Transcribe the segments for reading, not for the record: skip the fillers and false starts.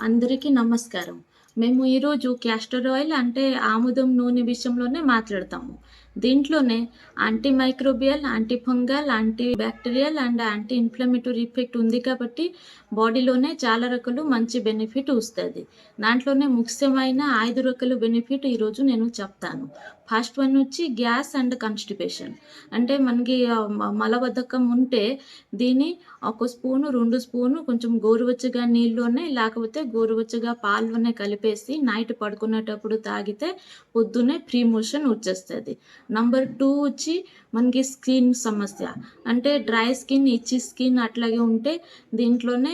అందరికీ నమస్కారం. మేము ఈరోజు క్యాస్టర్ ఆయిల్ అంటే ఆముదం నూనె విషయంలోనే మాట్లాడతాము. దీంట్లోనే anti microbial, anti fungal, anti bacterial and anti inflammatory effect ఉంది కాబట్టి బాడీలోనే చాలా రకాలు మంచి బెనిఫిట్ వస్తది. దాంట్లోనే ముఖ్యమైన 5 రకాల బెనిఫిట్ ఈరోజు నేను చెప్తాను. ఫస్ట్ వన్ వచ్చి గ్యాస్ అండ్ కాన్‌స్టిపేషన్. అంటే మనకి మలబద్ధకం ఉంటే దీన్ని ఒక స్పూను, 2 స్పూను కొంచెం గోరువెచ్చగా నీళ్ళలోనే లేకపోతే గోరువెచ్చగా పాల్లోనే కలిపేసి నైట్ పడుకునేటప్పుడు తాగితే పొద్దున్నే ఫ్రీ మోషన్ వచ్చేస్తది. నంబర్ 2 వచ్చి మనకి స్కిన్ సమస్య. అంటే డ్రై స్కిన్, ఇచ్చి స్కిన్ అట్లాగే ఉంటే దీంట్లోనే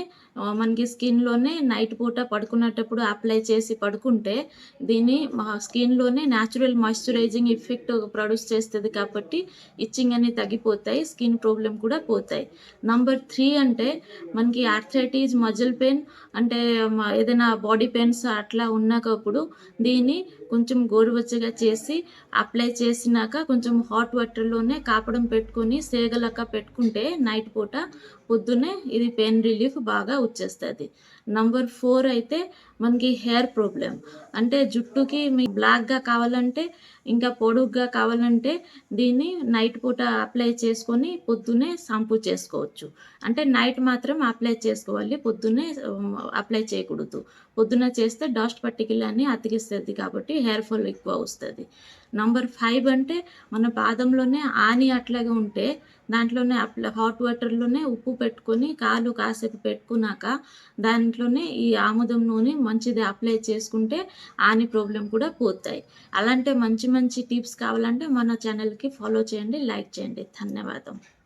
మనకి స్కిన్‌లోనే నైట్ పూట పడుకునేటప్పుడు అప్లై చేసి పడుకుంటే దీన్ని స్కిన్‌లోనే న్యాచురల్ మాయిశ్చరైజింగ్ ఎఫెక్ట్ ప్రొడ్యూస్ చేస్తది కాబట్టి ఇచ్చింగ్ అనేది తగ్గిపోతాయి. స్కిన్ ప్రాబ్లమ్ కూడా పోతాయి. నంబర్ 3 అంటే మనకి ఆర్థరైటిస్, మజిల్ పెయిన్ అంటే ఏదైనా బాడీ పెయిన్స్ అట్లా ఉన్నప్పుడు దీన్ని కొంచెం గోరువెచ్చగా చేసి అప్లై చేసినాక కొంచెం హాట్ వాటర్‌లోనే కాపడం పెట్టుకొని సేగలెక్క పెట్టుకుంటే నైట్ పూట పొద్దున్నే ఇది పెయిన్ రిలీఫ్ బాగా వచ్చేస్తది. నంబర్ 4 అయితే మనకి హెయిర్ ప్రాబ్లమ్. అంటే జుట్టుకి బ్లాక్‌గా కావాలంటే, ఇంకా పొడుగ్గా కావాలంటే దీన్ని నైట్ పూట అప్లై చేసుకొని పొద్దున్నే షాంపూ చేసుకోవచ్చు. అంటే నైట్ మాత్రం అప్లై చేసుకోవాలి. పొద్దున్నే అప్లై చేయకూడదు. పొద్దున్న చేస్తే డస్ట్ పార్టికల్ అన్నీ అతికిస్తది కాబట్టి హెయిర్ ఫాల్ ఎక్కువ వస్తది. నంబర్ 5 అంటే మన పాదంలోనే ఆని అట్లాగా ఉంటే దాంట్లోనే హాట్ వాటర్‌లోనే ఉప్పు పెట్టుకొని కాలు కాసేపు పెట్టుకున్నాక దాంట్లోనే ఈ ఆముదం నూనె మంచిది అప్లై చేసుకుంటే ఆని ప్రాబ్లమ్ కూడా పోతాయి. అలాంటి మంచి మంచి టిప్స్ కావాలంటే మన ఛానల్‌కి ఫాలో చేయండి, లైక్ చేయండి. ధన్యవాదం.